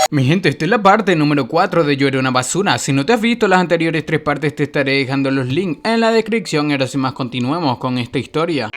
Mi gente, esta es la parte número 4 de Yo era una basura. Si no te has visto las anteriores 3 partes, te estaré dejando los links en la descripción. Ahora sin más, continuemos con esta historia.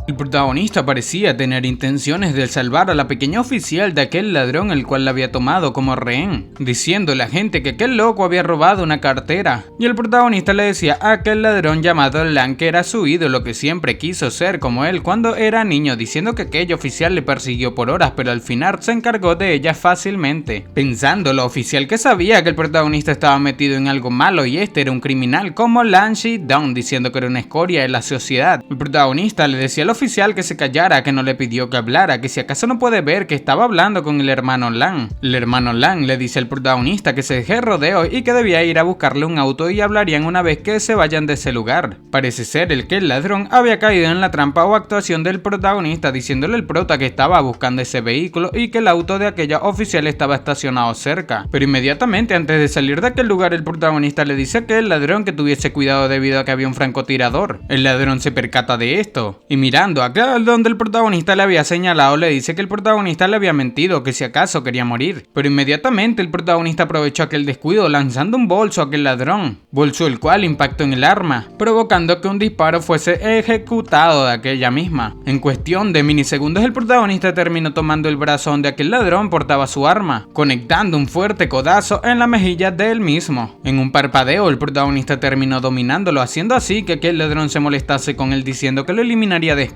El protagonista parecía tener intenciones de salvar a la pequeña oficial de aquel ladrón el cual la había tomado como rehén, diciendo a la gente que aquel loco había robado una cartera, y el protagonista le decía a aquel ladrón llamado Lan que era su ídolo, que siempre quiso ser como él cuando era niño, diciendo que aquel oficial le persiguió por horas pero al final se encargó de ella fácilmente, pensando la oficial que sabía que el protagonista estaba metido en algo malo y este era un criminal como Lan Shi-dong, diciendo que era una escoria de la sociedad. El protagonista le decía al oficial que se callara, que no le pidió que hablara, que si acaso no puede ver que estaba hablando con el hermano Lan. El hermano Lan le dice al protagonista que se deje rodeo y que debía ir a buscarle un auto y hablarían una vez que se vayan de ese lugar. Parece ser que el ladrón había caído en la trampa o actuación del protagonista, diciéndole al prota que estaba buscando ese vehículo y que el auto de aquella oficial estaba estacionado cerca. Pero inmediatamente antes de salir de aquel lugar, el protagonista le dice a aquel ladrón que tuviese cuidado debido a que había un francotirador. El ladrón se percata de esto y mirando acá donde el protagonista le había señalado, le dice que el protagonista le había mentido, que si acaso quería morir. Pero inmediatamente el protagonista aprovechó aquel descuido lanzando un bolso a aquel ladrón, bolso el cual impactó en el arma, provocando que un disparo fuese ejecutado de aquella misma. En cuestión de minisegundos el protagonista terminó tomando el brazo donde aquel ladrón portaba su arma, conectando un fuerte codazo en la mejilla de él mismo. En un parpadeo el protagonista terminó dominándolo, haciendo así que aquel ladrón se molestase con él, diciendo que lo eliminaría después.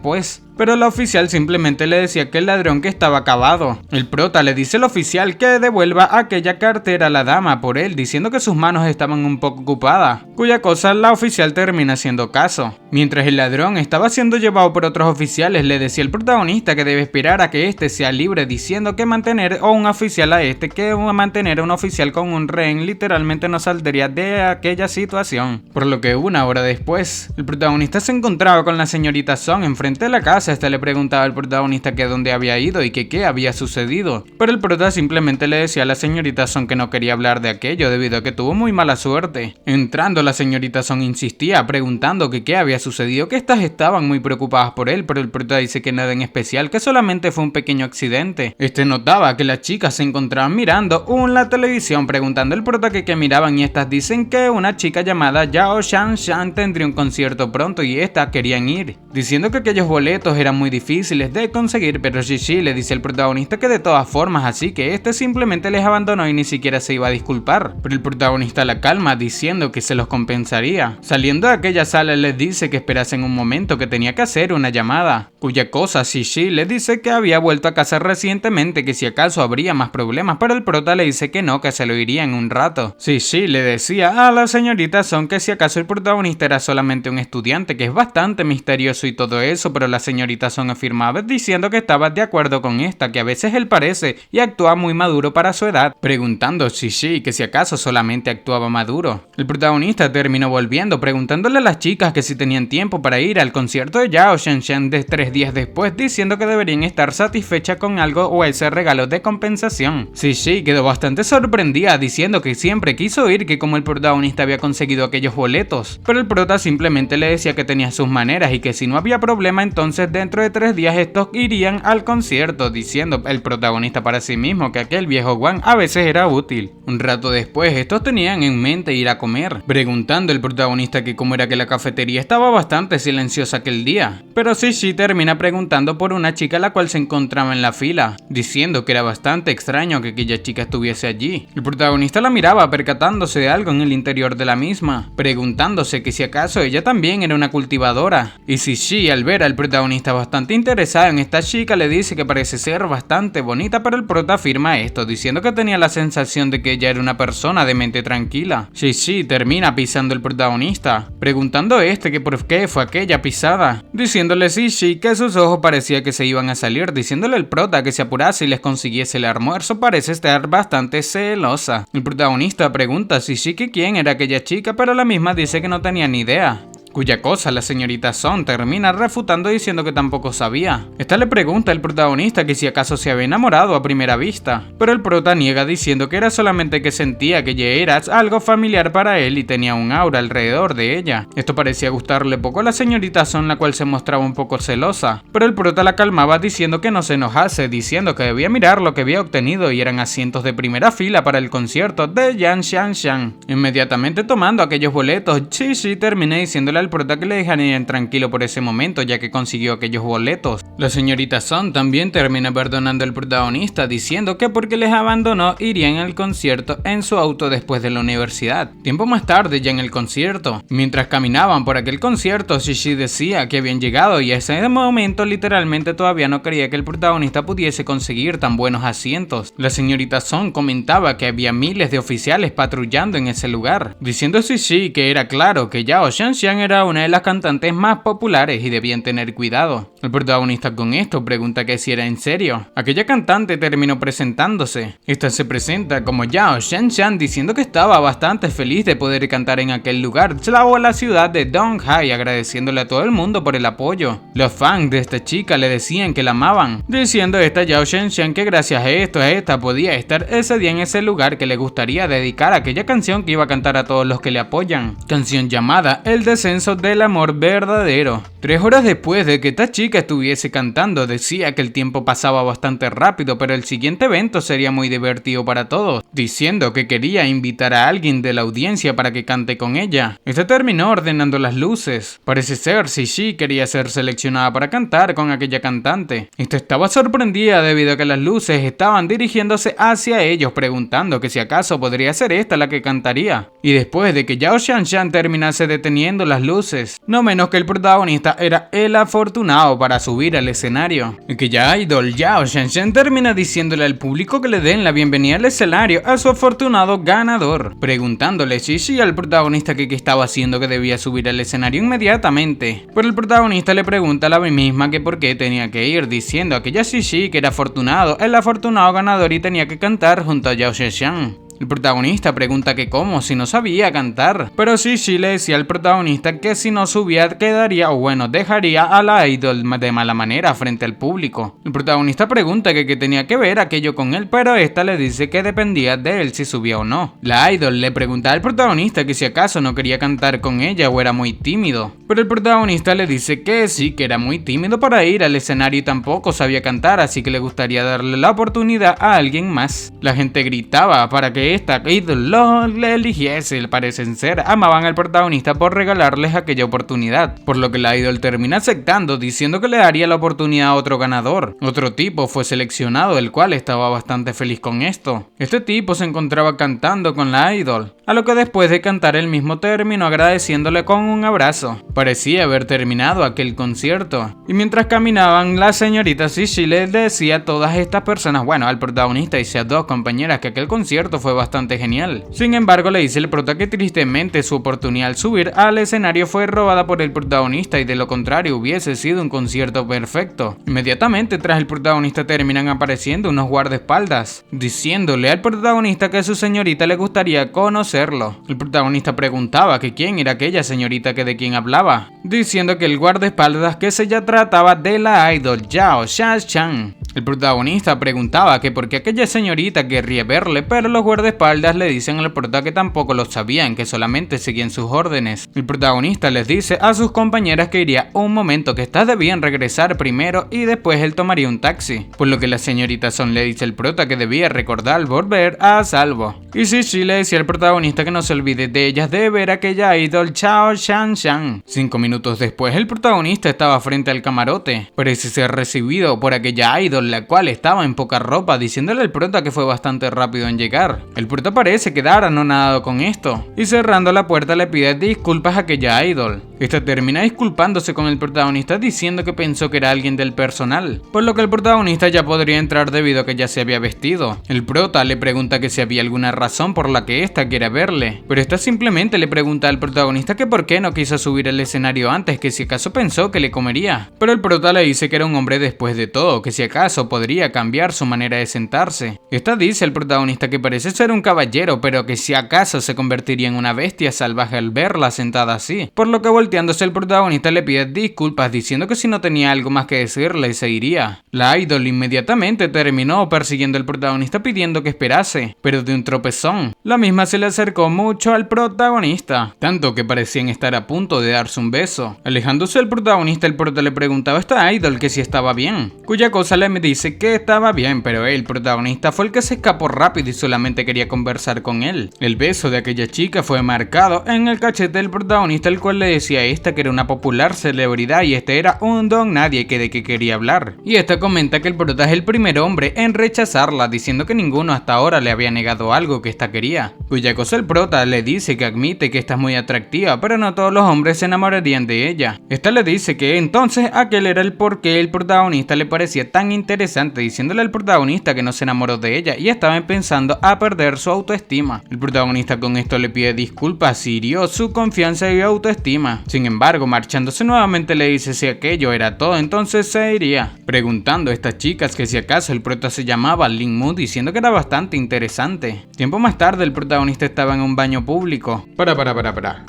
Pero la oficial simplemente le decía a aquel ladrón que estaba acabado. El prota le dice al oficial que devuelva aquella cartera a la dama por él, diciendo que sus manos estaban un poco ocupadas, cuya cosa la oficial termina haciendo caso. Mientras el ladrón estaba siendo llevado por otros oficiales, le decía el protagonista que debe esperar a que éste sea libre, diciendo que mantener a un oficial que mantener a un oficial con un rehén literalmente no saldría de aquella situación. Por lo que una hora después, el protagonista se encontraba con la señorita Song enfrente de la casa. Este le preguntaba al protagonista que dónde había ido y que qué había sucedido, pero el prota simplemente le decía a la señorita Song que no quería hablar de aquello debido a que tuvo muy mala suerte. Entrando, la señorita Song insistía preguntando que qué había sucedido, que estas estaban muy preocupadas por él, pero el prota dice que nada en especial, que solamente fue un pequeño accidente. Este notaba que las chicas se encontraban mirando la televisión, preguntando al prota que qué miraban, y estas dicen que una chica llamada Yao Shan tendría un concierto pronto y estas querían ir, diciendo que aquellos boletos eran muy difíciles de conseguir, pero Shishi le dice al protagonista que de todas formas, así que este simplemente les abandonó y ni siquiera se iba a disculpar. Pero el protagonista la calma diciendo que se los compensaría. Saliendo de aquella sala les dice que esperasen un momento, que tenía que hacer una llamada, cuya cosa Shishi le dice que había vuelto a casa recientemente, que si acaso habría más problemas, pero el prota le dice que no, que se lo iría en un rato. Shishi le decía a la señorita Song que si acaso el protagonista era solamente un estudiante, que es bastante misterioso y todo eso, pero la señorita Song afirmaba diciendo que estaba de acuerdo con esta, que a veces él parece y actúa muy maduro para su edad, preguntando a Shishi que si acaso solamente actuaba maduro. El protagonista terminó volviendo preguntándole a las chicas que si tenían tiempo para ir al concierto de Yao Shen de 3 días después, diciendo que deberían estar satisfechas con algo o ese regalo de compensación. Shishi quedó bastante sorprendida diciendo que siempre quiso ir, que como el protagonista había conseguido aquellos boletos, pero el prota simplemente le decía que tenía sus maneras y que si no había problema entonces dentro de 3 días estos irían al concierto, diciendo el protagonista para sí mismo que aquel viejo Wang a veces era útil. Un rato después estos tenían en mente ir a comer, preguntando el protagonista que cómo era que la cafetería estaba bastante silenciosa aquel día, pero Shishi termina preguntando por una chica la cual se encontraba en la fila, diciendo que era bastante extraño que aquella chica estuviese allí. El protagonista la miraba percatándose de algo en el interior de la misma, preguntándose que si acaso ella también era una cultivadora, y Shishi al ver al protagonista bastante interesado en esta chica le dice que parece ser bastante bonita, pero el prota afirma esto, diciendo que tenía la sensación de que ella era una persona de mente tranquila. Shishi termina pisando al protagonista, preguntando que por qué fue aquella pisada, diciéndole Shishi que sus ojos parecía que se iban a salir, diciéndole al prota que se apurase y les consiguiese el almuerzo, parece estar bastante celosa. El protagonista pregunta a Shishi que quién era aquella chica, pero la misma dice que no tenía ni idea. cuya cosa la señorita Son termina refutando diciendo que tampoco sabía. Esta le pregunta al protagonista que si acaso se había enamorado a primera vista, pero el prota niega diciendo que era solamente que sentía que ella era algo familiar para él y tenía un aura alrededor de ella. Esto parecía gustarle poco a la señorita Son, la cual se mostraba un poco celosa, pero el prota la calmaba diciendo que no se enojase, diciendo que debía mirar lo que había obtenido y eran asientos de primera fila para el concierto de Yan Xiangshan. Inmediatamente tomando aquellos boletos, Xi termina diciéndole al prota que le dejarían tranquilo por ese momento ya que consiguió aquellos boletos. La señorita Son también termina perdonando al protagonista diciendo que porque les abandonó irían al concierto en su auto después de la universidad. Tiempo más tarde, ya en el concierto, mientras caminaban por aquel concierto, Xi decía que habían llegado y a ese momento literalmente todavía no creía que el protagonista pudiese conseguir tan buenos asientos. La señorita Son comentaba que había miles de oficiales patrullando en ese lugar, diciendo Xi que era claro que Yao Xianxian era una de las cantantes más populares y debían tener cuidado. El protagonista con esto pregunta que si era en serio. Aquella cantante terminó presentándose. Esta se presenta como Yao Xianxian diciendo que estaba bastante feliz de poder cantar en aquel lugar, a la ciudad de Donghai, agradeciéndole a todo el mundo por el apoyo. Los fans de esta chica le decían que la amaban, diciendo esta Yao Xianxian que gracias a esto esta podía estar ese día en ese lugar, que le gustaría dedicar aquella canción que iba a cantar a todos los que le apoyan, canción llamada El descenso del amor verdadero. 3 horas después de que esta chica estuviese cantando, decía que el tiempo pasaba bastante rápido, pero el siguiente evento sería muy divertido para todos, diciendo que quería invitar a alguien de la audiencia para que cante con ella. Esta terminó ordenando las luces. Parece ser Xi quería ser seleccionada para cantar con aquella cantante. Esta estaba sorprendida debido a que las luces estaban dirigiéndose hacia ellos, preguntando que si acaso podría ser esta la que cantaría. Y después de que Yao Xianxian terminase deteniendo las luces, no menos que el protagonista era el afortunado para subir al escenario. Y que ya idol Yao Xianxian termina diciéndole al público que le den la bienvenida al escenario a su afortunado ganador, preguntándole Xi al protagonista que qué estaba haciendo, que debía subir al escenario inmediatamente. Pero el protagonista le pregunta a la misma que por qué tenía que ir, diciendo a que ya Xi que era afortunado, el afortunado ganador y tenía que cantar junto a Yao Xianxian. El protagonista pregunta que cómo, si no sabía cantar, pero Xi le decía al protagonista que si no subía quedaría, o bueno, dejaría a la idol de mala manera frente al público. El protagonista pregunta que qué tenía que ver aquello con él, pero esta le dice que dependía de él si subía o no. La idol le pregunta al protagonista que si acaso no quería cantar con ella o era muy tímido, pero el protagonista le dice que sí, que era muy tímido para ir al escenario y tampoco sabía cantar, así que le gustaría darle la oportunidad a alguien más. La gente gritaba para que esta idol le eligiese. Parecen ser amaban al protagonista por regalarles aquella oportunidad, por lo que la idol termina aceptando, diciendo que le daría la oportunidad a otro ganador. Otro tipo fue seleccionado, el cual estaba bastante feliz con esto. Este tipo se encontraba cantando con la idol, a lo que después de cantar el mismo terminó agradeciéndole con un abrazo. Parecía haber terminado aquel concierto, y mientras caminaban, la señorita Xi le decía a todas estas personas, bueno, al protagonista y a 2 compañeras, que aquel concierto fue bastante genial. Sin embargo, le dice el prota que tristemente su oportunidad al subir al escenario fue robada por el protagonista y de lo contrario hubiese sido un concierto perfecto. Inmediatamente tras el protagonista terminan apareciendo unos guardaespaldas, diciéndole al protagonista que a su señorita le gustaría conocerlo. El protagonista preguntaba que quién era aquella señorita que de quien hablaba, diciendo que el guardaespaldas que se ya trataba de la idol Yao Xianxian. El protagonista preguntaba que por qué aquella señorita querría verle, pero los guardaespaldas le dicen al prota que tampoco lo sabían, que solamente seguían sus órdenes. El protagonista les dice a sus compañeras que iría un momento, que estas debían regresar primero y después él tomaría un taxi, por lo que la señorita Son le dice al prota que debía recordar volver a salvo. Y Xi le decía al protagonista que no se olvide de ellas de ver aquella idol Yao Xianxian. 5 minutos después el protagonista estaba frente al camarote, parece ser recibido por aquella idol, la cual estaba en poca ropa, diciéndole al prota que fue bastante rápido en llegar. El prota parece quedar anonadado con esto, y cerrando la puerta le pide disculpas a aquella idol. Esta termina disculpándose con el protagonista diciendo que pensó que era alguien del personal, por lo que el protagonista ya podría entrar debido a que ya se había vestido. El prota le pregunta que si había alguna razón por la que esta quiere verle, pero esta simplemente le pregunta al protagonista que por qué no quiso subir al escenario antes, que si acaso pensó que le comería. Pero el prota le dice que era un hombre después de todo, que si acaso podría cambiar su manera de sentarse. Esta dice al protagonista que parece ser un caballero, pero que si acaso se convertiría en una bestia salvaje al verla sentada así, por lo que voltea volteándose el protagonista le pide disculpas diciendo que si no tenía algo más que decirle se iría. La idol inmediatamente terminó persiguiendo al protagonista pidiendo que esperase, pero de un tropezón. La misma se le acercó mucho al protagonista, tanto que parecían estar a punto de darse un beso. Alejándose del protagonista, el prota le preguntaba a esta idol que si estaba bien, cuya cosa le dice que estaba bien, pero el protagonista fue el que se escapó rápido y solamente quería conversar con él. El beso de aquella chica fue marcado en el cachete del protagonista, el cual le decía a esta que era una popular celebridad y este era un don nadie que de qué quería hablar. Y esta comenta que el prota es el primer hombre en rechazarla, diciendo que ninguno hasta ahora le había negado algo que esta quería. Cuya cosa el prota le dice que admite que esta es muy atractiva, pero no todos los hombres se enamorarían de ella. Esta le dice que entonces aquel era el por qué el protagonista le parecía tan interesante, diciéndole al protagonista que no se enamoró de ella y estaba empezando a perder su autoestima. El protagonista con esto le pide disculpas y hirió su confianza y autoestima. Sin embargo, marchándose nuevamente le dice si aquello era todo, entonces se iría. Preguntando a estas chicas que si acaso el prota se llamaba Lin Mu, diciendo que era bastante interesante. Tiempo más tarde el protagonista estaba en un baño público. Para.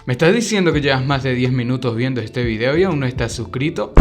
¿Me estás diciendo que llevas más de 10 minutos viendo este video y aún no estás suscrito?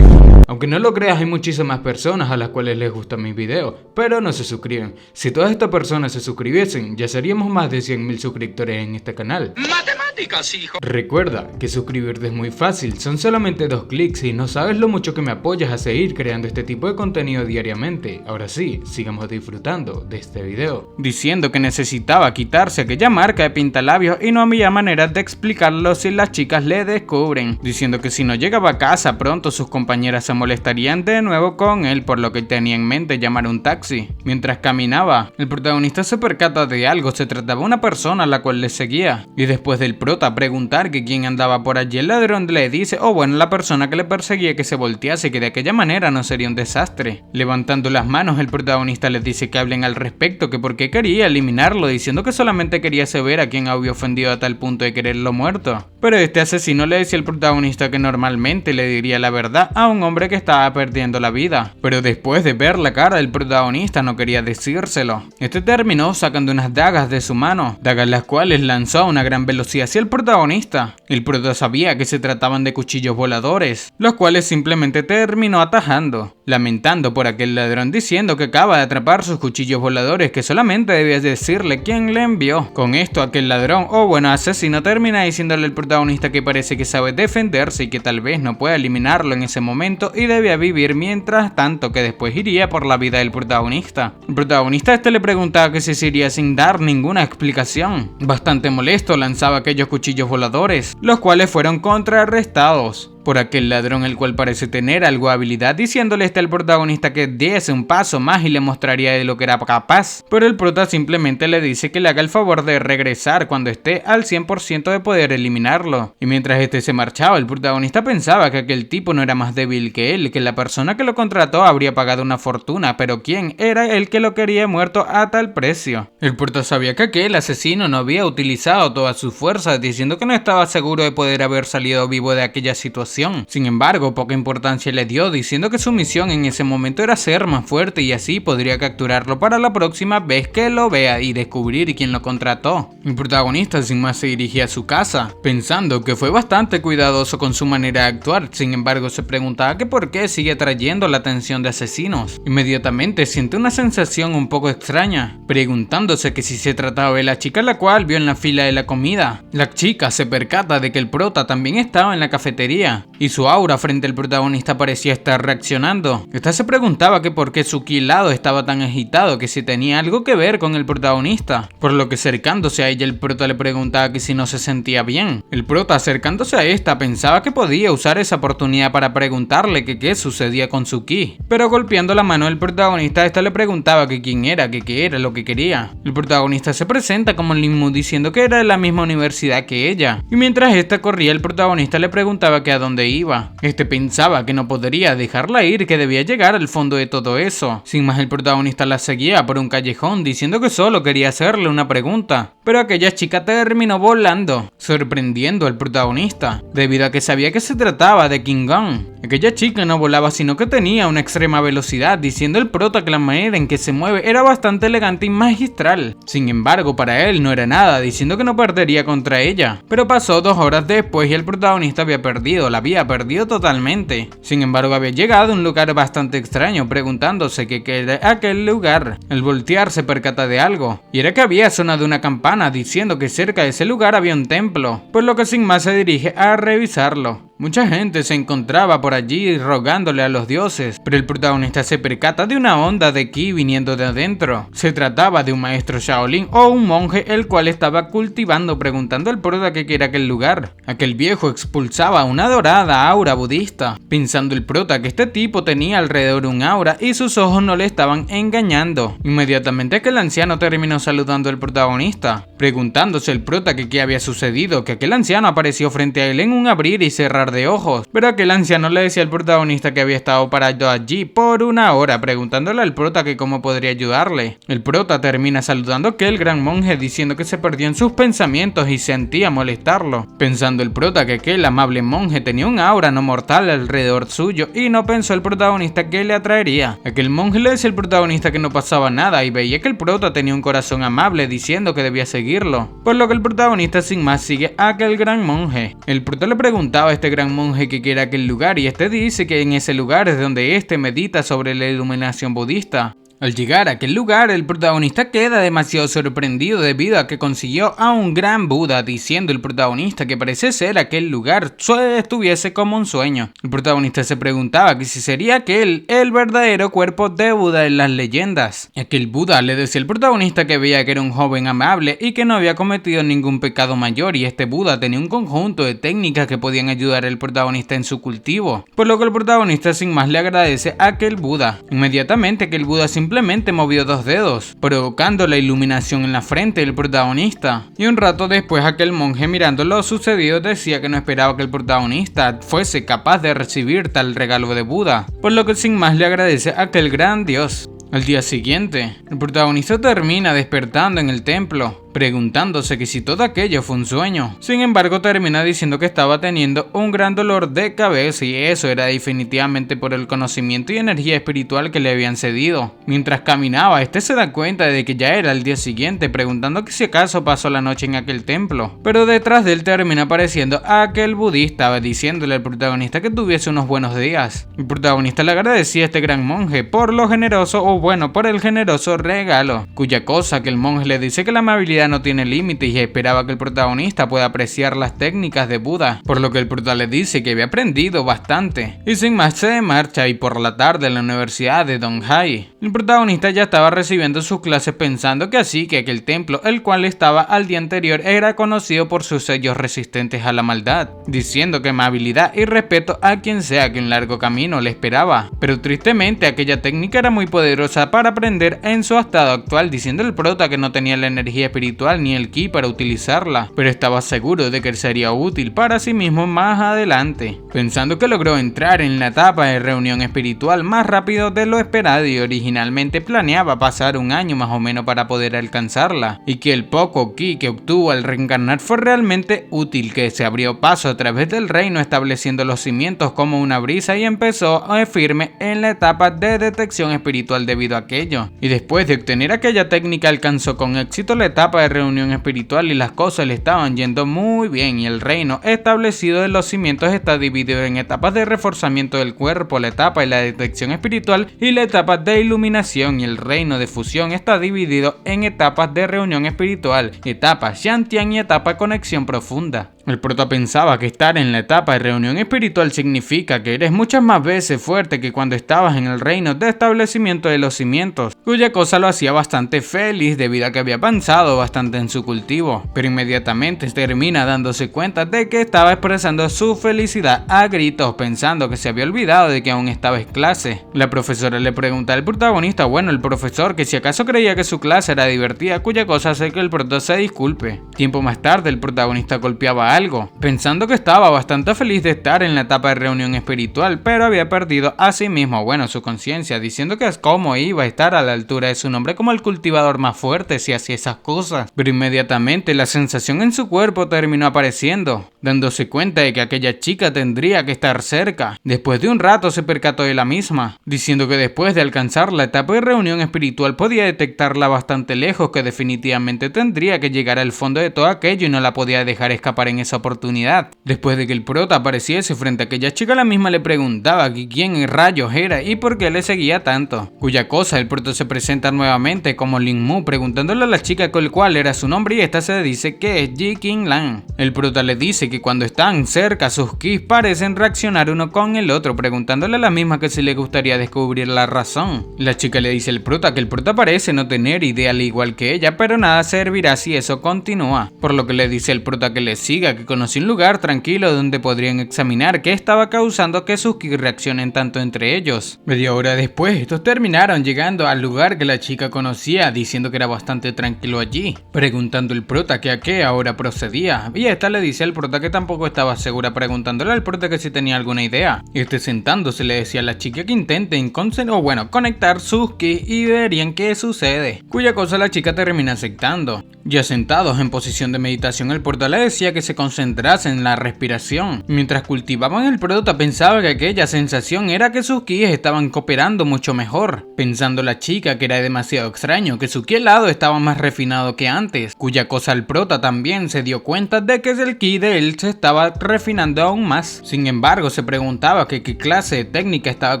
Aunque no lo creas, hay muchísimas personas a las cuales les gustan mis videos, pero no se suscriben. Si todas estas personas se suscribiesen, ya seríamos más de 100.000 suscriptores en este canal. ¡Matemáticas, hijo! Recuerda que suscribirte es muy fácil, son solamente 2 clics y no sabes lo mucho que me apoyas a seguir creando este tipo de contenido diariamente. Ahora sí, sigamos disfrutando de este video. Diciendo que necesitaba quitarse aquella marca de pintalabios y no había manera de explicarlo si las chicas le descubren. Diciendo que si no llegaba a casa pronto sus compañeras se molestarían de nuevo con él, por lo que tenía en mente llamar un taxi. Mientras caminaba, el protagonista se percata de algo, se trataba de una persona a la cual le seguía. Y después del prota preguntar que quién andaba por allí, el ladrón le dice, la persona que le perseguía, que se voltease, que de aquella manera no sería un desastre. Levantando las manos, el protagonista les dice que hablen al respecto, que por qué quería eliminarlo, diciendo que solamente quería saber a quién había ofendido a tal punto de quererlo muerto. Pero este asesino le decía al protagonista que normalmente le diría la verdad a un hombre que estaba perdiendo la vida, pero después de ver la cara del protagonista no quería decírselo. Este terminó sacando unas dagas de su mano, dagas las cuales lanzó a una gran velocidad hacia el protagonista. El prota sabía que se trataban de cuchillos voladores, los cuales simplemente terminó atajando, lamentando por aquel ladrón, diciendo que acaba de atrapar sus cuchillos voladores, que solamente debía decirle quién le envió. Con esto aquel ladrón, asesino, termina diciéndole al protagonista que parece que sabe defenderse y que tal vez no pueda eliminarlo en ese momento y debía vivir mientras tanto, que después iría por la vida del protagonista. El protagonista le preguntaba que si se iría sin dar ninguna explicación. Bastante molesto lanzaba aquellos cuchillos voladores, los cuales fueron contrarrestados por aquel ladrón, el cual parece tener algo de habilidad, diciéndole al protagonista que diese un paso más y le mostraría de lo que era capaz. Pero el prota simplemente le dice que le haga el favor de regresar cuando esté al 100% de poder eliminarlo. Y mientras este se marchaba, el protagonista pensaba que aquel tipo no era más débil que él, que la persona que lo contrató habría pagado una fortuna, pero ¿quién era el que lo quería muerto a tal precio? El prota sabía que aquel asesino no había utilizado todas sus fuerzas, diciendo que no estaba seguro de poder haber salido vivo de aquella situación. Sin embargo, poca importancia le dio, diciendo que su misión en ese momento era ser más fuerte y así podría capturarlo para la próxima vez que lo vea y descubrir quién lo contrató. El protagonista sin más se dirigía a su casa, pensando que fue bastante cuidadoso con su manera de actuar. Sin embargo, se preguntaba que por qué sigue atrayendo la atención de asesinos. Inmediatamente siente una sensación un poco extraña, preguntándose que si se trataba de la chica a la cual vio en la fila de la comida. La chica se percata de que el prota también estaba en la cafetería y su aura frente al protagonista parecía estar reaccionando. Esta se preguntaba que por qué su kilado estaba tan agitado, que si tenía algo que ver con el protagonista, por lo que acercándose a ella el prota le preguntaba que si no se sentía bien. El prota acercándose a esta pensaba que podía usar esa oportunidad para preguntarle que qué sucedía con su ki, pero golpeando la mano del protagonista esta le preguntaba que quién era, que qué era lo que quería. El protagonista se presenta como Lin Mu, diciendo que era de la misma universidad que ella, y mientras esta corría el protagonista le preguntaba que a dónde dónde iba. Este pensaba que no podría dejarla ir, que debía llegar al fondo de todo eso. Sin más, el protagonista la seguía por un callejón diciendo que solo quería hacerle una pregunta, pero aquella chica terminó volando, sorprendiendo al protagonista, debido a que sabía que se trataba de King Gon. Aquella chica no volaba, sino que tenía una extrema velocidad, diciendo el prota que la manera en que se mueve era bastante elegante y magistral. Sin embargo, para él no era nada, diciendo que no perdería contra ella. Pero pasó 2 horas después y el protagonista había perdido, la había perdido totalmente. Sin embargo, había llegado a un lugar bastante extraño, preguntándose qué era aquel lugar. Al voltear se percata de algo, y era que había sonado una campana diciendo que cerca de ese lugar había un templo, por lo que sin más se dirige a revisarlo. Mucha gente se encontraba por allí rogándole a los dioses, pero el protagonista se percata de una onda de ki viniendo de adentro. Se trataba de un maestro Shaolin o un monje el cual estaba cultivando, preguntando al prota qué era aquel lugar. Aquel viejo expulsaba una dorada aura budista, pensando el prota que este tipo tenía alrededor un aura y sus ojos no le estaban engañando. Inmediatamente aquel anciano terminó saludando al protagonista, preguntándose el prota que qué había sucedido, que aquel anciano apareció frente a él en un abrir y cerrar de ojos, pero aquel anciano le decía al protagonista que había estado parado allí por 1 hora, preguntándole al prota que cómo podría ayudarle. El prota termina saludando a aquel gran monje diciendo que se perdió en sus pensamientos y sentía molestarlo, pensando el prota que aquel amable monje tenía un aura no mortal alrededor suyo y no pensó el protagonista que le atraería. Aquel monje le decía al protagonista que no pasaba nada y veía que el prota tenía un corazón amable diciendo que debía seguirlo, por lo que el protagonista sin más sigue a aquel gran monje. El prota le preguntaba a este gran monje que quiera aquel lugar y este dice que en ese lugar es donde este medita sobre la iluminación budista. Al llegar a aquel lugar, el protagonista queda demasiado sorprendido debido a que consiguió a un gran Buda, diciendo el protagonista que parece ser aquel lugar estuviese como un sueño. El protagonista se preguntaba que si sería aquel el verdadero cuerpo de Buda en las leyendas. Aquel Buda le decía al protagonista que veía que era un joven amable y que no había cometido ningún pecado mayor, y este Buda tenía un conjunto de técnicas que podían ayudar al protagonista en su cultivo, por lo que el protagonista sin más le agradece a aquel Buda. Inmediatamente aquel Buda simplemente movió 2 dedos, provocando la iluminación en la frente del protagonista, y un rato después aquel monje, mirando lo sucedido, decía que no esperaba que el protagonista fuese capaz de recibir tal regalo de Buda, por lo que sin más le agradece a aquel gran dios. Al día siguiente, el protagonista termina despertando en el templo, preguntándose que si todo aquello fue un sueño. Sin embargo, termina diciendo que estaba teniendo un gran dolor de cabeza y eso era definitivamente por el conocimiento y energía espiritual que le habían cedido. Mientras caminaba, este se da cuenta de que ya era el día siguiente, preguntando que si acaso pasó la noche en aquel templo. Pero detrás de él termina apareciendo aquel budista, diciéndole al protagonista que tuviese unos buenos días. El protagonista le agradecía a este gran monje por lo generoso, o bueno, por el generoso regalo, cuya cosa que el monje le dice que la amabilidad no tiene límites y esperaba que el protagonista pueda apreciar las técnicas de Buda, por lo que el prota le dice que había aprendido bastante, y sin más se marcha. Y por la tarde en la universidad de Donghai, el protagonista ya estaba recibiendo sus clases, pensando que así que aquel templo, el cual estaba al día anterior, era conocido por sus sellos resistentes a la maldad, diciendo que amabilidad y respeto a quien sea que un largo camino le esperaba, pero tristemente aquella técnica era muy poderosa para aprender en su estado actual, diciendo el prota que no tenía la energía espiritual ni el ki para utilizarla, pero estaba seguro de que sería útil para sí mismo más adelante, pensando que logró entrar en la etapa de reunión espiritual más rápido de lo esperado, y originalmente planeaba pasar 1 año más o menos para poder alcanzarla, y que el poco ki que obtuvo al reencarnar fue realmente útil, que se abrió paso a través del reino estableciendo los cimientos como una brisa y empezó firme en la etapa de detección espiritual debido a aquello, y después de obtener aquella técnica alcanzó con éxito la etapa de reunión espiritual y las cosas le estaban yendo muy bien, y el reino establecido de los cimientos está dividido en etapas de reforzamiento del cuerpo, la etapa de la detección espiritual y la etapa de iluminación, y el reino de fusión está dividido en etapas de reunión espiritual, etapa Shantian y etapa conexión profunda. El prota pensaba que estar en la etapa de reunión espiritual significa que eres muchas más veces fuerte que cuando estabas en el reino de establecimiento de los cimientos, cuya cosa lo hacía bastante feliz debido a que había avanzado bastante en su cultivo, pero inmediatamente termina dándose cuenta de que estaba expresando su felicidad a gritos, pensando que se había olvidado de que aún estaba en clase. La profesora le pregunta al protagonista, bueno, el profesor, que si acaso creía que su clase era divertida, cuya cosa hace que el prota se disculpe. Tiempo más tarde, el protagonista golpeaba necesitaba algo, pensando que estaba bastante feliz de estar en la etapa de reunión espiritual, pero había perdido a sí mismo, su conciencia, diciendo que es como iba a estar a la altura de su nombre como el cultivador más fuerte si hacía esas cosas. Pero inmediatamente la sensación en su cuerpo terminó apareciendo, dándose cuenta de que aquella chica tendría que estar cerca. Después de un rato se percató de la misma, diciendo que después de alcanzar la etapa de reunión espiritual podía detectarla bastante lejos, que definitivamente tendría que llegar al fondo de todo aquello y no la podía dejar escapar en esa oportunidad. Después de que el prota apareciese frente a aquella chica, la misma le preguntaba que quién en rayos era y por qué le seguía tanto. Cuya cosa el prota se presenta nuevamente como Lin Mu, preguntándole a la chica con el cual era su nombre, y esta se dice que es Ji King Lan. El prota le dice que cuando están cerca sus kis parecen reaccionar uno con el otro, preguntándole a la misma que si le gustaría descubrir la razón. La chica le dice al prota que el prota parece no tener idea al igual que ella, pero nada servirá si eso continúa, por lo que le dice al prota que le siga, que conoce un lugar tranquilo donde podrían examinar qué estaba causando que sus kis reaccionen tanto entre ellos. Media hora después, estos terminaron llegando al lugar que la chica conocía, diciendo que era bastante tranquilo allí, preguntando el prota que a qué ahora procedía, y esta le dice al prota que tampoco estaba segura, preguntándole al prota que si tenía alguna idea. Sentándose le decía a la chica que intenten conectar sus kis y verían qué sucede, cuya cosa la chica termina aceptando. Ya sentados en posición de meditación, el prota le decía que se concentrase en la respiración. Mientras cultivaban, el prota pensaba que aquella sensación era que sus kis estaban cooperando mucho mejor, pensando la chica que era demasiado extraño, que su ki helado estaba más refinado que antes, cuya cosa el prota también se dio cuenta de que el ki de él se estaba refinando aún más. Sin embargo, se preguntaba que qué clase de técnica estaba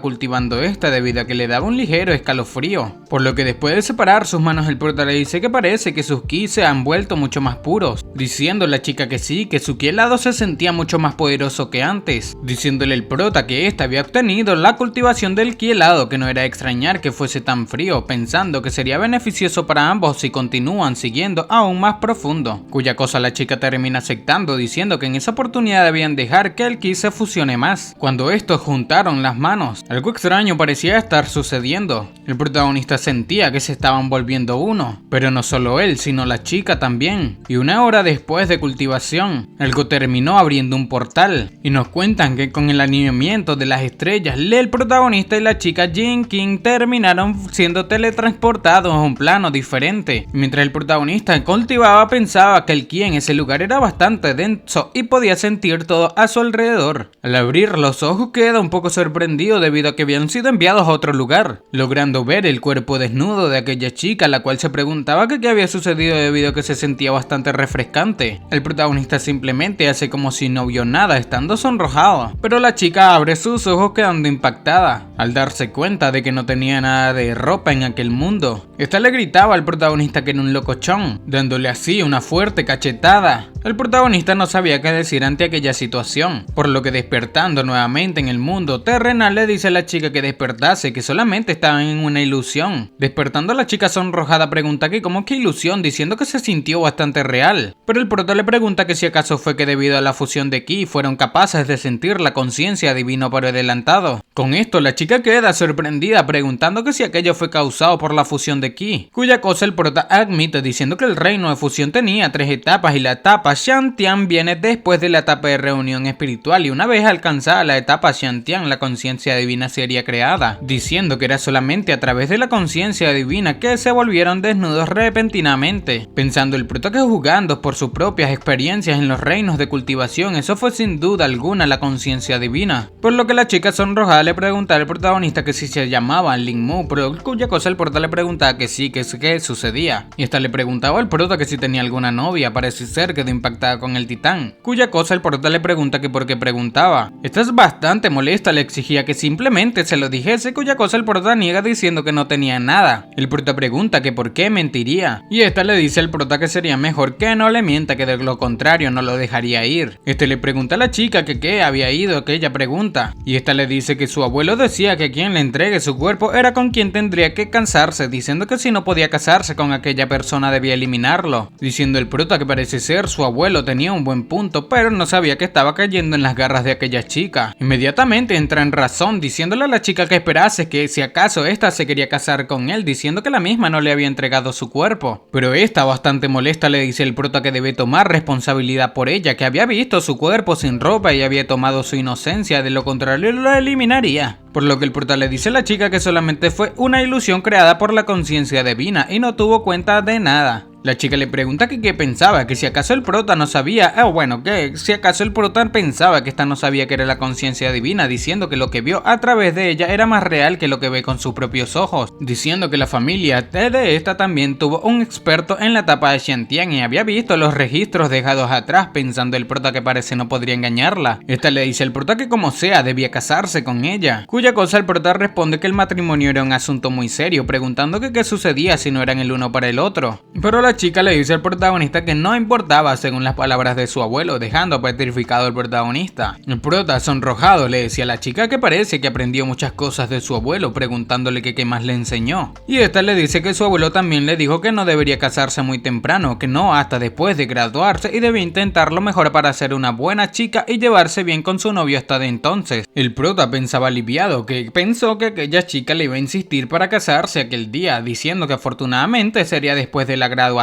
cultivando esta, debido a que le daba un ligero escalofrío, por lo que después de separar sus manos el prota le dice que parece que sus ki se han vuelto mucho más puros, diciendo la chica que sí, que su ki helado se sentía mucho más poderoso que antes, diciéndole el prota que ésta había obtenido la cultivación del ki helado, que no era de extrañar que fuese tan frío, pensando que sería beneficioso para ambos si continúan siguiendo aún más profundo, cuya cosa la chica termina aceptando, diciendo que en esa oportunidad debían dejar que el ki se fusione más. Cuando estos juntaron las manos, algo extraño parecía estar sucediendo. El protagonista sentía que se estaban volviendo uno, pero no solo él, sino la chica también. Y una hora después de cultivación, algo terminó abriendo un portal, y nos cuentan que con el alineamiento de las estrellas, el protagonista y la chica Jin King terminaron siendo teletransportados a un plano diferente. Mientras el protagonista cultivaba, pensaba que el ki en ese lugar era bastante denso y podía sentir todo a su alrededor. Al abrir los ojos queda un poco sorprendido debido a que habían sido enviados a otro lugar, logrando ver el cuerpo desnudo de aquella chica, la cual se preguntaba que qué había sucedido debido a que se sentía bastante refrescante. El protagonista simplemente hace como si no vio nada, estando sonrojado, pero la chica abre sus ojos quedando impactada al darse cuenta de que no tenía nada de ropa en aquel mundo. Esta le gritaba al protagonista que era un locochón, dándole así una fuerte cachetada. El protagonista no sabía qué decir ante aquella situación, por lo que despertando nuevamente en el mundo terrenal le dice a la chica que despertase, que solamente estaban en una ilusión. Despertando, la chica sonrojada pregunta que cómo que ilusión, diciendo que se sintió bastante real, pero el prota le pregunta que si acaso fue que debido a la fusión de ki fueron capaces de sentir la conciencia divina por adelantado. Con esto la chica queda sorprendida preguntando que si aquello fue causado por la fusión de ki, cuya cosa el prota admite diciendo que el reino de fusión tenía 3 etapas y la etapa Shantian viene después de la etapa de reunión espiritual, y una vez alcanzada la etapa Shantian la conciencia divina sería creada, diciendo que era solamente a través de la conciencia divina que se volvieron desnudos repentinamente, pensando el prota que juzgando por sus propias experiencias en los reinos de cultivación eso fue sin duda alguna la conciencia divina, por lo que la chica sonrojada le pregunta al protagonista que si se llamaba Lin Mu, pero cuya cosa el prota le preguntaba que sí, que qué sucedía, y esta le preguntaba al prota que si tenía alguna novia, parece ser que impactada con el titán, cuya cosa el prota le pregunta que por qué preguntaba. Esta es bastante molesta, le exigía que simplemente se lo dijese, cuya cosa el prota niega diciendo que no tenía nada. El prota pregunta que por qué mentiría, y esta le dice al prota que sería mejor que no le mienta, que de lo contrario no lo dejaría ir. Este le pregunta a la chica que qué había ido aquella pregunta, y esta le dice que su abuelo decía que quien le entregue su cuerpo era con quien tendría que casarse, diciendo que si no podía casarse con aquella persona debía eliminarlo, diciendo el prota que parece ser su abuelo tenía un buen punto, pero no sabía que estaba cayendo en las garras de aquella chica. Inmediatamente entra en razón, diciéndole a la chica que esperase que si acaso ésta se quería casar con él, diciendo que la misma no le había entregado su cuerpo. Pero esta, bastante molesta, le dice el prota que debe tomar responsabilidad por ella, que había visto su cuerpo sin ropa y había tomado su inocencia, de lo contrario lo eliminaría. Por lo que el prota le dice a la chica que solamente fue una ilusión creada por la conciencia divina y no tuvo cuenta de nada. La chica le pregunta que qué pensaba, que si acaso el prota no sabía, que si acaso el prota pensaba que esta no sabía que era la conciencia divina, diciendo que lo que vio a través de ella era más real que lo que ve con sus propios ojos, diciendo que la familia de esta también tuvo un experto en la etapa de Shantian y había visto los registros dejados atrás, pensando el prota que parece no podría engañarla. Esta le dice al prota que como sea debía casarse con ella, cuya cosa el prota responde que el matrimonio era un asunto muy serio, preguntando que qué sucedía si no eran el uno para el otro. Pero la chica le dice al protagonista que no importaba según las palabras de su abuelo, dejando petrificado al protagonista. El prota, sonrojado, le decía a la chica que parece que aprendió muchas cosas de su abuelo, preguntándole que qué más le enseñó. Y esta le dice que su abuelo también le dijo que no debería casarse muy temprano, que no hasta después de graduarse y debía intentar lo mejor para ser una buena chica y llevarse bien con su novio hasta de entonces. El prota pensaba aliviado, que pensó que aquella chica le iba a insistir para casarse aquel día, diciendo que afortunadamente sería después de la graduación.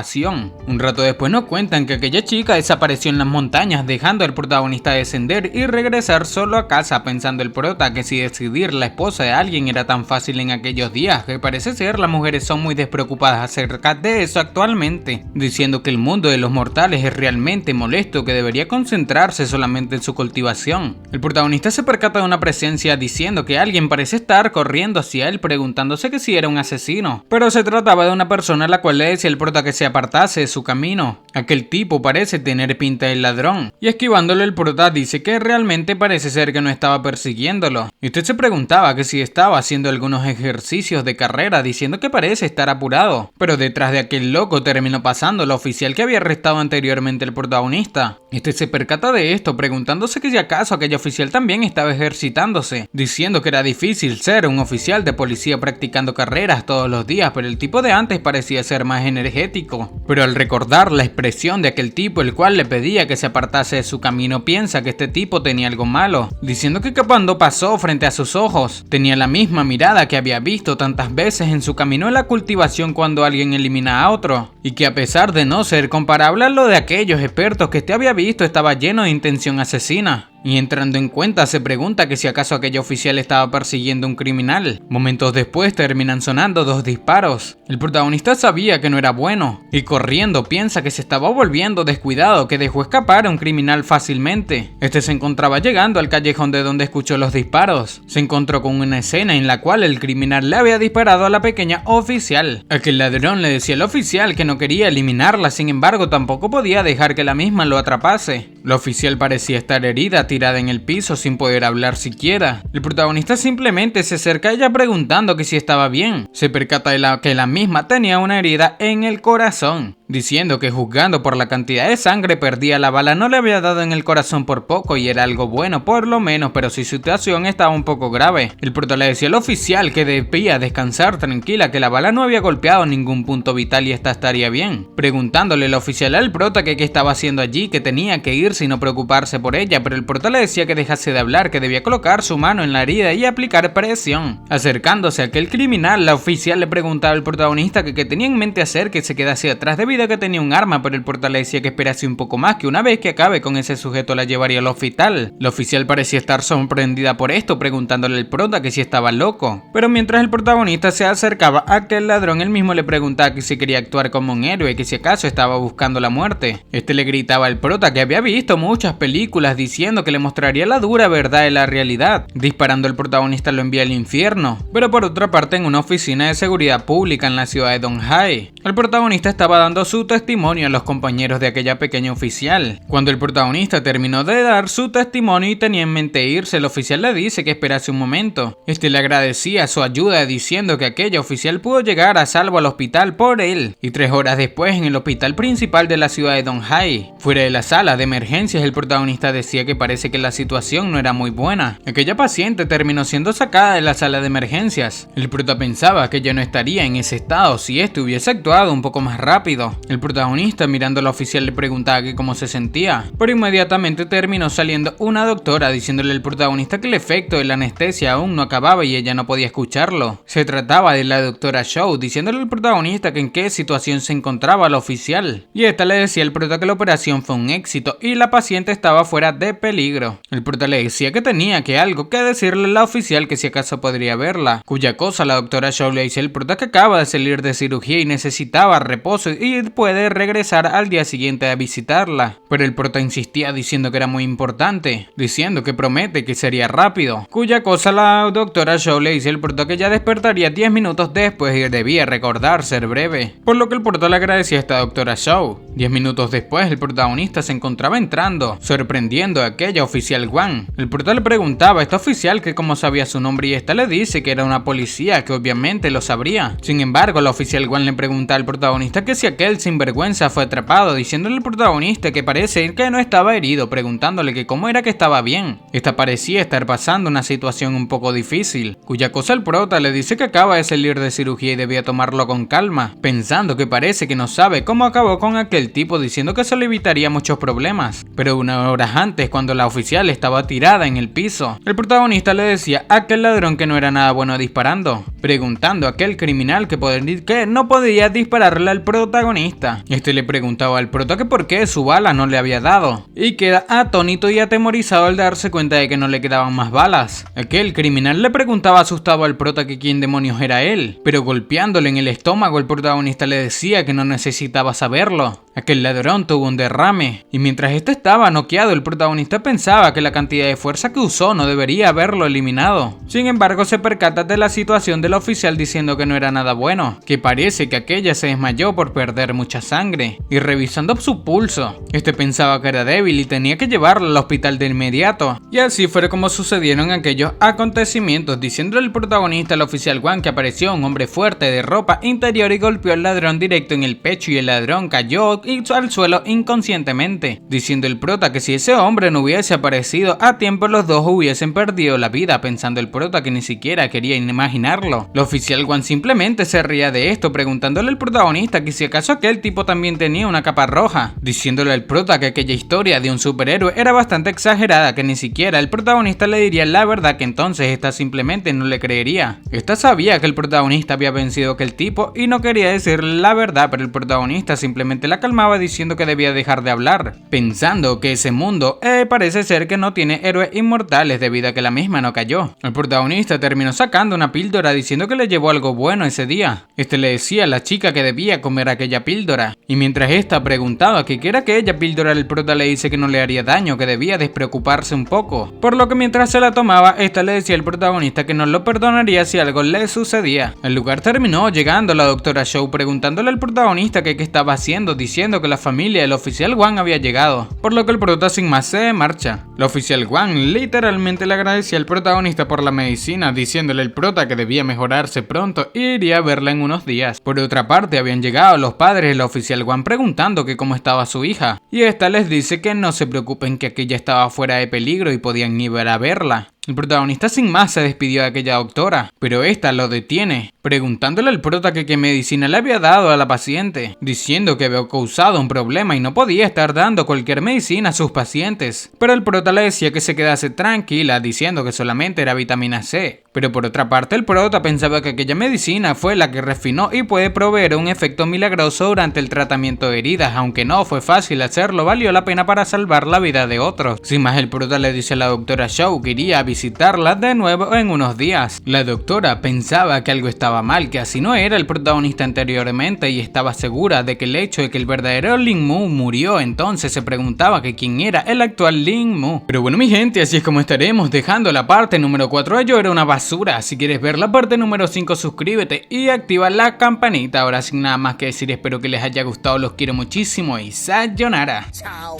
Un rato después nos cuentan que aquella chica desapareció en las montañas, dejando al protagonista descender y regresar solo a casa, pensando el prota que si decidir la esposa de alguien era tan fácil en aquellos días, que parece ser las mujeres son muy despreocupadas acerca de eso actualmente, diciendo que el mundo de los mortales es realmente molesto, que debería concentrarse solamente en su cultivación. El protagonista se percata de una presencia diciendo que alguien parece estar corriendo hacia él, preguntándose que si era un asesino, pero se trataba de una persona a la cual le decía el prota que se apartase de su camino. Aquel tipo parece tener pinta de ladrón, y esquivándolo el prota dice que realmente parece ser que no estaba persiguiéndolo. Y usted se preguntaba que si estaba haciendo algunos ejercicios de carrera, diciendo que parece estar apurado, pero detrás de aquel loco terminó pasando la oficial que había arrestado anteriormente al protagonista. Este se percata de esto, preguntándose que si acaso aquella oficial también estaba ejercitándose, diciendo que era difícil ser un oficial de policía practicando carreras todos los días, pero el tipo de antes parecía ser más energético. Pero al recordar la expresión de aquel tipo, el cual le pedía que se apartase de su camino, piensa que este tipo tenía algo malo, diciendo que cuando pasó frente a sus ojos, tenía la misma mirada que había visto tantas veces en su camino en la cultivación cuando alguien elimina a otro, y que a pesar de no ser comparable a lo de aquellos expertos que este había visto, estaba lleno de intención asesina. Y entrando en cuenta se pregunta que si acaso aquella oficial estaba persiguiendo a un criminal. Momentos después terminan sonando 2 disparos. El protagonista sabía que no era bueno, y corriendo piensa que se estaba volviendo descuidado, que dejó escapar a un criminal fácilmente. Este se encontraba llegando al callejón de donde escuchó los disparos. Se encontró con una escena en la cual el criminal le había disparado a la pequeña oficial. Aquel ladrón le decía al oficial que no quería eliminarla, sin embargo tampoco podía dejar que la misma lo atrapase. La oficial parecía estar herida, tirada en el piso sin poder hablar siquiera. El protagonista simplemente se acerca a ella preguntando que si estaba bien. Se percata de que la misma tenía una herida en el corazón, diciendo que juzgando por la cantidad de sangre perdida, la bala no le había dado en el corazón por poco y era algo bueno por lo menos, pero su situación estaba un poco grave. El prota le decía al oficial que debía descansar tranquila, que la bala no había golpeado ningún punto vital y esta estaría bien, preguntándole el oficial al prota que qué estaba haciendo allí, que tenía que irse y no preocuparse por ella, pero el prota le decía que dejase de hablar, que debía colocar su mano en la herida y aplicar presión. Acercándose a aquel criminal, la oficial le preguntaba al protagonista que qué tenía en mente hacer, que se quedase atrás debido a que tenía un arma, pero el prota le decía que esperase un poco más, que una vez que acabe con ese sujeto la llevaría al hospital. La oficial parecía estar sorprendida por esto, preguntándole al prota que si estaba loco, pero mientras el protagonista se acercaba a aquel ladrón, él mismo le preguntaba que si quería actuar como un héroe, que si acaso estaba buscando la muerte. Este le gritaba al prota que había visto muchas películas, diciendo que le mostraría la dura verdad de la realidad. Disparando al protagonista lo envía al infierno, pero por otra parte en una oficina de seguridad pública en la ciudad de Donghai, el protagonista estaba dando su testimonio a los compañeros de aquella pequeña oficial. Cuando el protagonista terminó de dar su testimonio y tenía en mente irse, el oficial le dice que esperase un momento. Este le agradecía su ayuda diciendo que aquella oficial pudo llegar a salvo al hospital por él, y 3 horas después en el hospital principal de la ciudad de Donghai, fuera de la sala de emergencias, el protagonista decía que parece que la situación no era muy buena. Aquella paciente terminó siendo sacada de la sala de emergencias. El prota pensaba que ya no estaría en ese estado si este hubiese actuado un poco más rápido. sentido. El protagonista mirando al oficial le preguntaba que cómo se sentía, pero inmediatamente terminó saliendo una doctora diciéndole al protagonista que el efecto de la anestesia aún no acababa y ella no podía escucharlo. Se trataba de la doctora Shaw diciéndole al protagonista que en qué situación se encontraba la oficial, y esta le decía al prota que la operación fue un éxito y la paciente estaba fuera de peligro. El prota le decía que tenía algo que decirle a la oficial, que si acaso podría verla, cuya cosa la doctora Shaw le dice al prota que acaba de salir de cirugía y necesitaba reposo y puede regresar al día siguiente a visitarla, pero el prota insistía diciendo que era muy importante, diciendo que promete que sería rápido, cuya cosa la doctora Shaw le dice al prota que ya despertaría 10 minutos después y debía recordar ser breve, por lo que el prota le agradecía a esta doctora Shaw. 10 minutos después el protagonista se encontraba entrando, sorprendiendo a aquella oficial Wang. El prota le preguntaba a esta oficial que cómo sabía su nombre y esta le dice que era una policía que obviamente lo sabría. Sin embargo, la oficial Wang le pregunta al protagonista que si aquel sinvergüenza fue atrapado, diciéndole al protagonista que parece que no estaba herido, preguntándole que cómo era que estaba bien. Esta parecía estar pasando una situación un poco difícil, cuya cosa el prota le dice que acaba de salir de cirugía y debía tomarlo con calma, pensando que parece que no sabe cómo acabó con aquel tipo, diciendo que eso le evitaría muchos problemas. Pero unas horas antes, cuando la oficial estaba tirada en el piso, el protagonista le decía a aquel ladrón que no era nada bueno disparando, preguntando a aquel criminal que no podía dispararle al protagonista. Este le preguntaba al prota que por qué su bala no le había dado, y queda atónito y atemorizado al darse cuenta de que no le quedaban más balas. Aquel criminal le preguntaba asustado al prota que quién demonios era él, pero golpeándole en el estómago el protagonista le decía que no necesitaba saberlo. Aquel ladrón tuvo un derrame, y mientras este estaba noqueado el protagonista pensaba que la cantidad de fuerza que usó no debería haberlo eliminado. Sin embargo, se percata de la situación del oficial diciendo que no era nada bueno, que parece que aquella se desmayó por perder mucha sangre, y revisando su pulso, este pensaba que era débil y tenía que llevarlo al hospital de inmediato. Y así fue como sucedieron aquellos acontecimientos, diciendo el protagonista al oficial Wang que apareció un hombre fuerte de ropa interior y golpeó al ladrón directo en el pecho y el ladrón cayó al suelo inconscientemente, diciendo el prota que si ese hombre no hubiese aparecido a tiempo los dos hubiesen perdido la vida, pensando el prota que ni siquiera quería imaginarlo. El oficial Wang simplemente se ría de esto, preguntándole al protagonista que si acaso aquel tipo también tenía una capa roja, diciéndole al prota que aquella historia de un superhéroe era bastante exagerada, que ni siquiera el protagonista le diría la verdad, que entonces esta simplemente no le creería. Esta sabía que el protagonista había vencido a aquel tipo y no quería decirle la verdad, pero el protagonista simplemente la calmaba diciendo que debía dejar de hablar, pensando que ese mundo parece ser que no tiene héroes inmortales debido a que la misma no cayó. El protagonista terminó sacando una píldora diciendo que le llevó algo bueno ese día. Este le decía a la chica que debía comer aquella píldora, y mientras esta preguntaba que qué era aquella píldora, el prota le dice que no le haría daño, que debía despreocuparse un poco, por lo que mientras se la tomaba, esta le decía al protagonista que no lo perdonaría si algo le sucedía. El lugar terminó llegando la doctora Shaw preguntándole al protagonista que qué estaba haciendo, diciendo que la familia del oficial Wang había llegado, por lo que el prota sin más se marcha. La oficial Wang literalmente le agradecía al protagonista por la medicina, diciéndole al prota que debía mejorarse pronto y iría a verla en unos días. Por otra parte, habían llegado los padres del oficial Wang preguntando que cómo estaba su hija, y esta les dice que no se preocupen, que aquella estaba fuera de peligro y podían ir a verla. El protagonista sin más se despidió de aquella doctora, pero esta lo detiene, preguntándole al prota que qué medicina le había dado a la paciente, diciendo que había causado un problema y no podía estar dando cualquier medicina a sus pacientes. Pero el prota le decía que se quedase tranquila, diciendo que solamente era vitamina C. Pero por otra parte el prota pensaba que aquella medicina fue la que refinó y puede proveer un efecto milagroso durante el tratamiento de heridas, aunque no fue fácil hacerlo, valió la pena para salvar la vida de otros. Sin más, el prota le dice a la doctora Shaw que iría a visitarla de nuevo en unos días. La doctora pensaba que algo estaba mal, que así no era el protagonista anteriormente, y estaba segura de que el hecho de que el verdadero Lin Mu murió, entonces se preguntaba que quién era el actual Lin Mu. Pero bueno, mi gente, así es como estaremos dejando la parte número 4 de Yo Era Una Basura. Si quieres ver la parte número 5, suscríbete y activa la campanita. Ahora sin nada más que decir, espero que les haya gustado, los quiero muchísimo y sayonara. Chao.